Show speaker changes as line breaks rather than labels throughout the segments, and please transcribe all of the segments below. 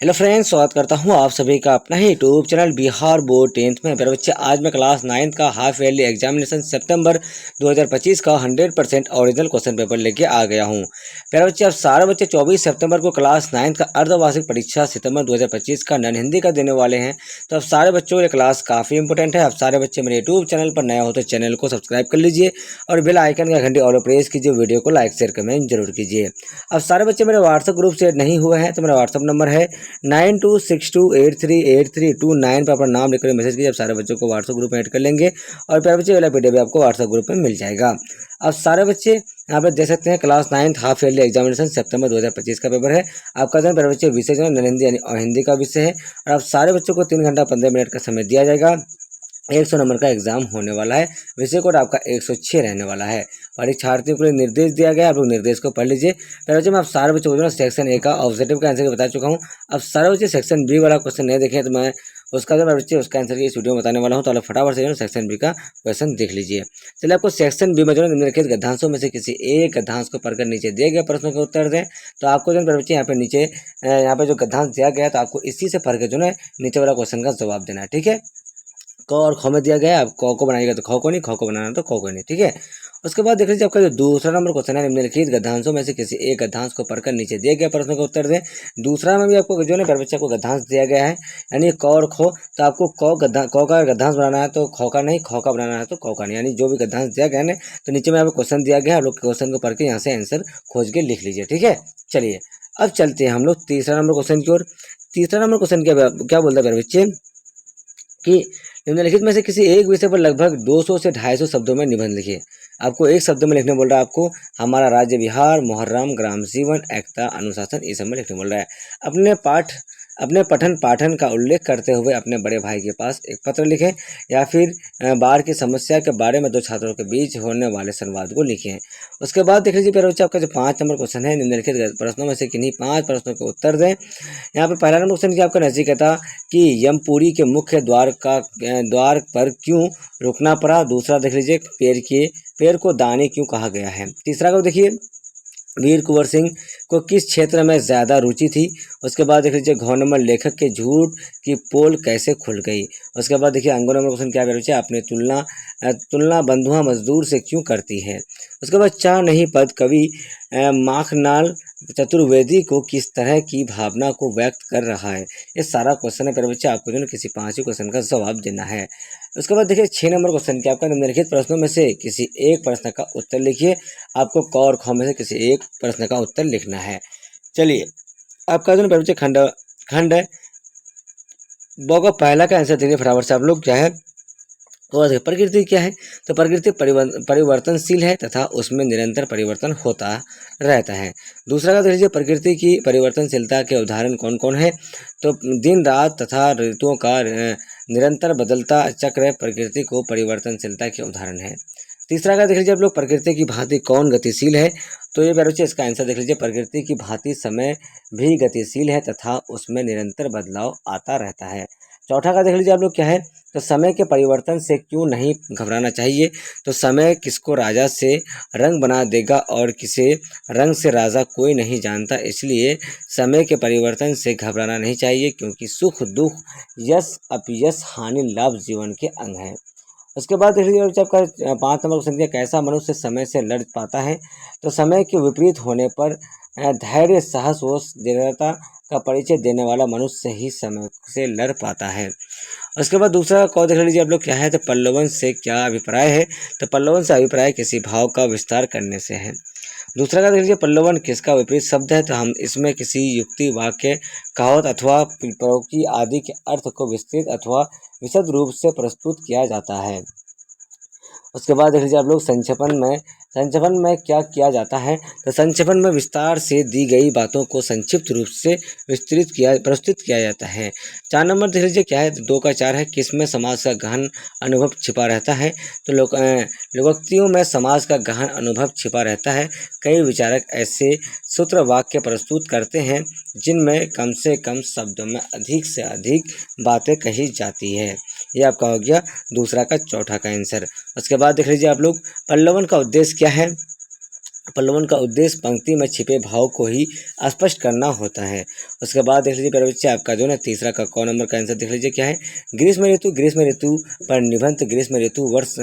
Hello friends, स्वागत करता हूं आप सभी का अपना ही YouTube channel Bihar board 10th में। मेरे बच्चे, आज मैं क्लास 9th का हाफ ईयरली एग्जामिनेशन सितंबर 2025 का 100% ओरिजिनल क्वेश्चन पेपर लेके आ गया हूं। मेरे बच्चे, अब सारे बच्चे 24 सितंबर को क्लास 9th का अर्धवार्षिक परीक्षा सितंबर 2025 का नन हिंदी का देने वाले हैं। तो अब सारे बच्चों के क्लास काफ़ी इंपॉर्टेंट है। अब सारे बच्चे मेरे यूट्यूब चैनल पर नए हो तो चैनल को सब्सक्राइब कर लीजिए और बेल आइकन का घंटी ऑल प्रेस कीजिए। वीडियो को लाइक शेयर कमेंट जरूर कीजिए। अब सारे बच्चे मेरे व्हाट्सएप ग्रुप से नहीं हुए हैं तो मेरा व्हाट्सएप नंबर है 9262838329 पर अपना नाम लिखकर मैसेज कीजिए। अब सारे बच्चों को व्हाट्सएप ग्रुप में ऐड कर लेंगे और प्यारे बच्चे वाला पीडीएफ भी आपको व्हाट्सएप ग्रुप में मिल जाएगा। अब सारे बच्चे यहाँ पर देख सकते हैं class 9th half yearly examination सितंबर 2025 का पेपर है। आपका जो प्यारे बच्चे विषय जो है हिंदी यानी हिंदी का विषय है और आप सारे बच्चों को 3 घंटा 15 मिनट का समय दिया जाएगा। 100 नंबर का एग्जाम होने वाला है। विषय कोड आपका 106 रहने वाला है। परीक्षार्थियों को निर्देश दिया गया, आप लोग निर्देश को पढ़ लीजिए। पहले बच्चे मैं आप सारे बच्चों को सेक्शन ए का ऑब्जेक्टिव का आंसर बता चुका हूँ। अब सारे बच्चे सेक्शन बी वाला क्वेश्चन नहीं देखे तो मैं उसका जो बच्चे उसका आंसर इस वीडियो में बताने वाला हूँ। तो आप फटाफट से सेक्शन बी का क्वेश्चन देख लीजिए। चलिए, आपको सेक्शन बी में जो निम्नलिखित गद्यांशों में से किसी एक गद्यांश को पढ़कर नीचे दिए गए प्रश्नों के उत्तर दें। तो आपको जो बच्चे यहाँ पे नीचे यहाँ पे जो गद्यांश दिया गया तो आपको इसी से पढ़ के जो है नीचे वाला क्वेश्चन का जवाब देना है। ठीक है, क और ख में दिया गया है। आप क को बनाइएगा तो ख को नहीं, ख को बनाना तो क को नहीं। ठीक है, उसके बाद देख लीजिए आपका जो दूसरा नंबर क्वेश्चन है, निम्नलिखित गद्यांशों में से किसी एक गद्यांश को पढ़कर नीचे दिए गए प्रश्नों का उत्तर दें। दूसरा में भी आपको जो है ना बच्चा को गद्यांश दिया गया है यानी क और ख। तो आपको क का गद्यांश बनाना है तो ख का नहीं, ख का बनाना है तो क का नहीं, यानी जो भी गद्यांश दिया गया है ना तो नीचे में आपको क्वेश्चन दिया गया है। आप लोग क्वेश्चन को पढ़ के यहाँ से आंसर खोज के लिख लीजिए। ठीक है, चलिए अब चलते हैं हम लोग तीसरा नंबर क्वेश्चन की ओर। तीसरा नंबर क्वेश्चन क्या बोलता है मेरे बच्चे कि निम्नलिखित में से किसी एक विषय पर लगभग 200 से 250 शब्दों में निबंध लिखिए। आपको एक शब्द में लिखने बोल रहा है। आपको हमारा राज्य बिहार, मुहर्रम, ग्राम जीवन, एकता, अनुशासन, ये सब में लिखने बोल रहा है। अपने पठन पाठन का उल्लेख करते हुए अपने बड़े भाई के पास एक पत्र लिखें या फिर बाढ़ की समस्या के बारे में दो छात्रों के बीच होने वाले संवाद को लिखें। उसके बाद देख लीजिए प्यारे बच्चे, आपका जो 5 नंबर क्वेश्चन है, निम्नलिखित प्रश्नों में से किन्हीं 5 प्रश्नों के उत्तर दें। यहाँ पे पहला नंबर क्वेश्चन क्या आपका नचिकेता कि यमपुरी के मुख्य द्वार पर क्यों रुकना पड़ा। दूसरा देख लीजिए पेड़ को दानी क्यों कहा गया है। तीसरा को देखिए वीर कुंवर सिंह को किस क्षेत्र में ज़्यादा रुचि थी। उसके बाद देख लीजिए घ नंबर लेखक के झूठ की पोल कैसे खुल गई। उसके बाद देखिए अंगों नंबर क्वेश्चन क्या है, आपने तुलना बंधुआ मजदूर से क्यों करती है। उसके बाद चाह नहीं पद कवि माखनाल चतुर्वेदी को किस तरह की भावना को व्यक्त कर रहा है। ये सारा क्वेश्चन है मेरे बच्चे, आपको जो है किसी 5 ही क्वेश्चन का जवाब देना है। उसके बाद देखिए 6 नंबर क्वेश्चन क्या आपका निम्नलिखित प्रश्नों में से किसी एक प्रश्न का उत्तर लिखिए। आपको क और ख में से किसी एक प्रश्न का उत्तर लिखना है। चलिए, आपका जो है बच्चे खंड है ब का पहला का आंसर देखिए फटाफट से आप लोग क्या है। और प्रकृति क्या है, तो प्रकृति परिवर्तनशील है तथा उसमें निरंतर परिवर्तन होता रहता है। दूसरा का देख लीजिए प्रकृति की परिवर्तनशीलता के उदाहरण कौन कौन है, तो दिन रात तथा ऋतुओं का निरंतर बदलता चक्र प्रकृति को परिवर्तनशीलता के उदाहरण है। तीसरा का देख लीजिए आप लोग प्रकृति की भांति कौन गतिशील है, तो ये बच्चे इसका आंसर देख लीजिए प्रकृति की भांति समय भी गतिशील है तथा उसमें निरंतर बदलाव आता रहता है। चौथा का देख लीजिए आप लोग क्या है, तो समय के परिवर्तन से क्यों नहीं घबराना चाहिए, तो समय किसको राजा से रंग बना देगा और किसे रंग से राजा कोई नहीं जानता, इसलिए समय के परिवर्तन से घबराना नहीं चाहिए क्योंकि सुख दुख यश अपयश हानि लाभ जीवन के अंग हैं। उसके बाद देख लीजिए आपका 5 नंबर क्वेश्चन दिया, कैसा मनुष्य समय से लड़ पाता है, तो समय के विपरीत होने पर धैर्य साहस व दृढ़ता का परिचय देने वाला मनुष्य ही समय से लड़ पाता है। उसके बाद दूसरा कौ देख लीजिए आप लोग क्या है, तो पल्लवन से क्या अभिप्राय है, तो पल्लवन से अभिप्राय किसी भाव का विस्तार करने से है। दूसरा का देख लीजिए पल्लवन किसका विपरीत शब्द है, तो हम इसमें किसी युक्ति वाक्य कहावत अथवा प्रयोक्ति आदि के अर्थ को विस्तृत अथवा विशद रूप से प्रस्तुत किया जाता है। उसके बाद देख लीजिए आप लोग संक्षेपण में क्या किया जाता है, तो संक्षेपण में विस्तार से दी गई बातों को संक्षिप्त रूप से प्रस्तुत किया जाता है। 4 नंबर देख लीजिए क्या है, 2 का 4 है, किसमें समाज का गहन अनुभव छिपा रहता है, तो लोकोक्तियों में समाज का गहन अनुभव छिपा रहता है। कई विचारक ऐसे सूत्र वाक्य प्रस्तुत करते हैं जिनमें कम से कम शब्दों में अधिक से अधिक बातें कही जाती है। ये आपका हो गया दूसरा का चौथा का आंसर। उसके बाद देख लीजिए आप लोग पल्लवन का उद्देश्य क्या है, प्रलोभन का उद्देश्य पंक्ति में छिपे भाव को ही स्पष्ट करना होता है। उसके बाद देख लीजिए प्यारे बच्चे, आपका जो है तीसरा का क नंबर का आंसर देख लीजिए क्या है। ग्रीष्म ऋतु, ग्रीष्म ऋतु पर निबंध। ग्रीष्म ऋतु वर्ष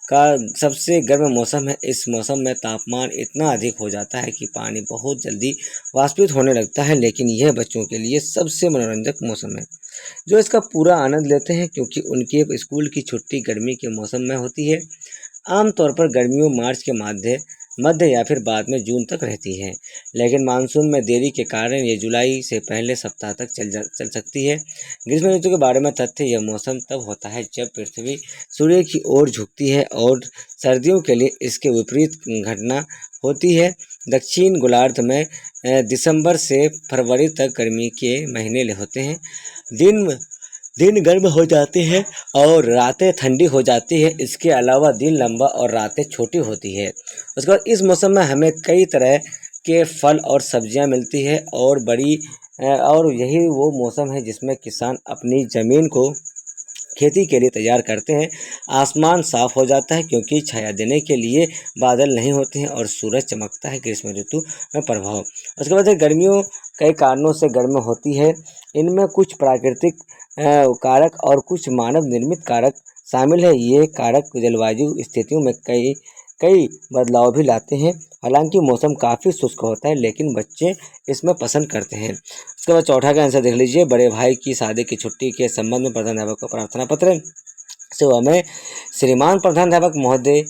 का सबसे गर्म मौसम है। इस मौसम में तापमान इतना अधिक हो जाता है कि पानी बहुत जल्दी वाष्पित होने लगता है, लेकिन यह बच्चों के लिए सबसे मनोरंजक मौसम है जो इसका पूरा आनंद लेते हैं, क्योंकि उनके स्कूल की छुट्टी गर्मी के मौसम में होती है। आमतौर पर गर्मियों मार्च के मध्य या फिर बाद में जून तक रहती है, लेकिन मानसून में देरी के कारण ये जुलाई से पहले सप्ताह तक चल सकती है। ग्रीष्म ऋतु के बारे में तथ्य, यह मौसम तब होता है जब पृथ्वी सूर्य की ओर झुकती है, और सर्दियों के लिए इसके विपरीत घटना होती है। दक्षिण गोलार्ध में दिसंबर से फरवरी तक गर्मी के महीने होते हैं। दिन गर्म हो जाते हैं और रातें ठंडी हो जाती है। इसके अलावा दिन लंबा और रातें छोटी होती है। उसके बाद इस मौसम में हमें कई तरह के फल और सब्जियां मिलती है, और यही वो मौसम है जिसमें किसान अपनी ज़मीन को खेती के लिए तैयार करते हैं। आसमान साफ हो जाता है क्योंकि छाया देने के लिए बादल नहीं होते हैं और सूरज चमकता है। ग्रीष्म ऋतु में प्रभाव, उसके बाद गर्मियों कई कारणों से गर्म होती है। इनमें कुछ प्राकृतिक कारक और कुछ मानव निर्मित कारक शामिल है। ये कारक जलवायु स्थितियों में कई बदलाव भी लाते हैं। हालांकि मौसम काफ़ी शुष्क होता है, लेकिन बच्चे इसमें पसंद करते हैं। उसके बाद चौथा का आंसर देख लीजिए। बड़े भाई की शादी की छुट्टी के संबंध में प्रधानाध्यापक को प्रार्थना पत्र। सेवा में श्रीमान प्रधानाध्यापक महोदय,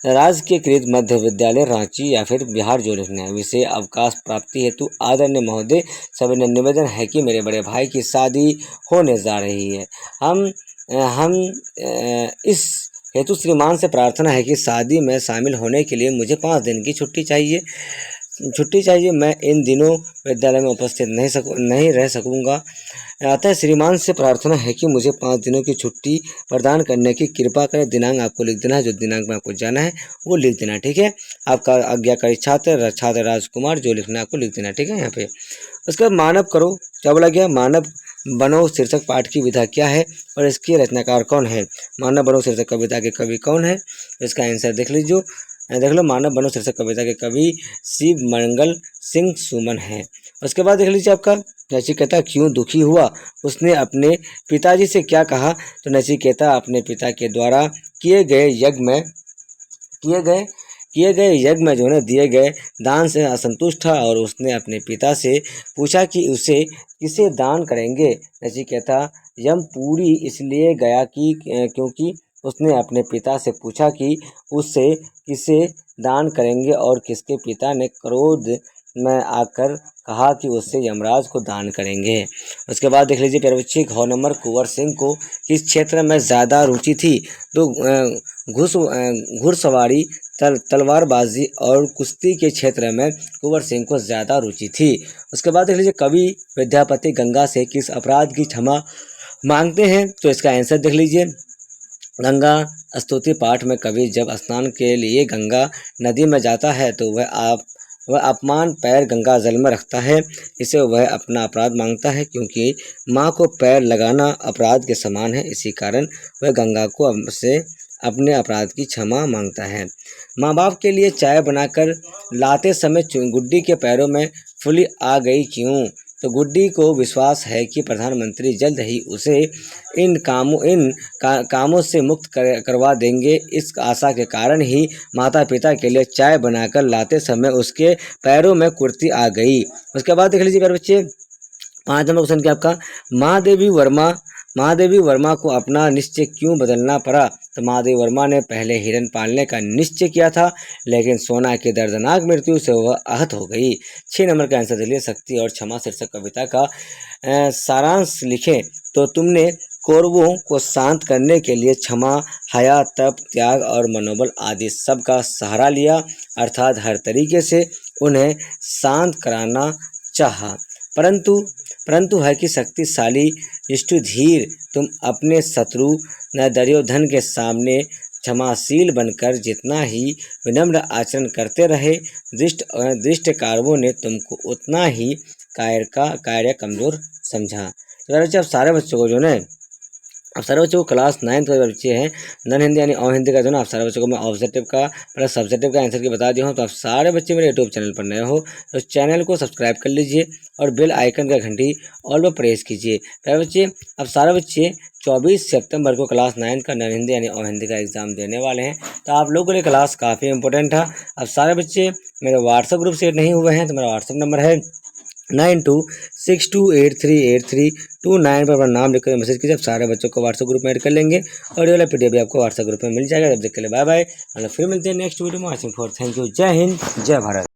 राजकीयकृत मध्य विद्यालय रांची या फिर बिहार जो लिखना है, विषय अवकाश प्राप्ति हेतु आदरणीय महोदय, सविनय निवेदन है कि मेरे बड़े भाई की शादी होने जा रही है। हम इस हेतु श्रीमान से प्रार्थना है कि शादी में शामिल होने के लिए मुझे 5 दिन की छुट्टी चाहिए। मैं इन दिनों विद्यालय में उपस्थित नहीं रह सकूँगा, अतः श्रीमान से प्रार्थना है कि मुझे 5 दिनों की छुट्टी प्रदान करने की कृपा करें। दिनांक आपको लिख देना है, जो दिनांक में आपको जाना है वो लिख देना, ठीक है। आपका आज्ञाकारी छात्र राजकुमार जो लिखना है आपको लिख देना, ठीक है यहाँ पे। उसके बाद मानव करो, क्या बोला गया, मानव बनो शीर्षक पाठ की विधा क्या है और इसके रचनाकार कौन है। मानव बनो शीर्षक कविता के कवि कौन है, इसका आंसर देख लीजिए। देख लो, मानव बनो शीर्षक कविता के कवि शिव मंगल सिंह सुमन है। उसके बाद देख लीजिए आपका, नचिकेता क्यों दुखी हुआ, उसने अपने पिताजी से क्या कहा। तो नचिकेता अपने पिता के द्वारा किए गए यज्ञ में जो है दिए गए दान से असंतुष्ट था, और उसने अपने पिता से पूछा कि उसे किसे दान करेंगे। नचिकेता यमपुरी इसलिए गया कि क्योंकि उसने अपने पिता से पूछा कि उसे किसे दान करेंगे, और किसके पिता ने क्रोध में आकर कहा कि उससे यमराज को दान करेंगे। उसके बाद देख लीजिए प्यारे बच्चे, घ नंबर, कुंवर सिंह को किस क्षेत्र में ज़्यादा रुचि थी। तो घुड़सवारी, तलवारबाजी और कुश्ती के क्षेत्र में कुंवर सिंह को ज़्यादा रुचि थी। उसके बाद देख लीजिए, कवि विद्यापति गंगा से किस अपराध की क्षमा मांगते हैं। तो इसका आंसर देख लीजिए। गंगा स्तुति पाठ में कवि जब स्नान के लिए गंगा नदी में जाता है तो वह अपमान पैर गंगा जल में रखता है। इसे वह अपना अपराध मांगता है, क्योंकि माँ को पैर लगाना अपराध के समान है। इसी कारण वह गंगा को से अपने अपराध की क्षमा मांगता है। माँ बाप के लिए चाय बनाकर लाते समय गुड्डी के पैरों में फुली आ गई क्यों। तो गुड्डी को विश्वास है कि प्रधानमंत्री जल्द ही उसे इन कामों से मुक्त करवा देंगे। इस आशा के कारण ही माता पिता के लिए चाय बनाकर लाते समय उसके पैरों में कुर्ती आ गई। उसके बाद देख लीजिए प्यारे बच्चे, 5 नंबर क्वेश्चन क्या आपका, महादेवी वर्मा को अपना निश्चय क्यों बदलना पड़ा। तो महादेवी वर्मा ने पहले हिरन पालने का निश्चय किया था, लेकिन सोना की दर्दनाक मृत्यु से वह आहत हो गई। 6 नंबर का आंसर दिलिए, शक्ति और क्षमा शीर्षक कविता का सारांश लिखें। तो तुमने कौरवों को शांत करने के लिए क्षमा, हया, तप, त्याग और मनोबल आदि सब का सहारा लिया, अर्थात हर तरीके से उन्हें शांत कराना चाहा। परंतु है कि शक्तिशाली निष्ठुर, तुम अपने शत्रु दुर्योधन के सामने क्षमाशील बनकर जितना ही विनम्र आचरण करते रहे, दृष्ट कारवों ने तुमको उतना ही कार्य कमजोर समझा। तो अब सारे बच्चों को जो है अब सारे बच्चों को क्लास 9th वाले बच्चे हैं नॉन हिंदी यानी और हिंदी का जो ना, आप सारे बच्चों को मैं ऑब्जेक्टिव का प्लस सब्जेक्टिव का आंसर की बता दिया हूँ। तो आप सारे बच्चे मेरे यूट्यूब चैनल पर नए हो तो चैनल को सब्सक्राइब कर लीजिए और बेल आइकन का घंटी ऑल पर प्रेस कीजिए। प्यारे बच्चे, अब सारे बच्चे 24 सितंबर को क्लास 9th का नॉन हिंदी यानी और हिंदी का एग्जाम देने वाले हैं। तो आप लोगों के लिए क्लास काफ़ी इंपॉर्टेंट है। अब सारे बच्चे मेरे व्हाट्सएप ग्रुप से नहीं हुए हैं तो मेरा व्हाट्सएप नंबर है 9262838329 पर अपना नाम लिखकर मैसेज कीजिए। आप सारे बच्चों को व्हाट्सएप ग्रुप में ऐड कर लेंगे और ये वाला पीडीएफ भी आपको व्हाट्सएप ग्रुप में मिल जाएगा। तब तक के लिए बाय बाय। फिर मिलते हैं नेक्स्ट वीडियो में। Thank you. जय हिंद, जय भारत।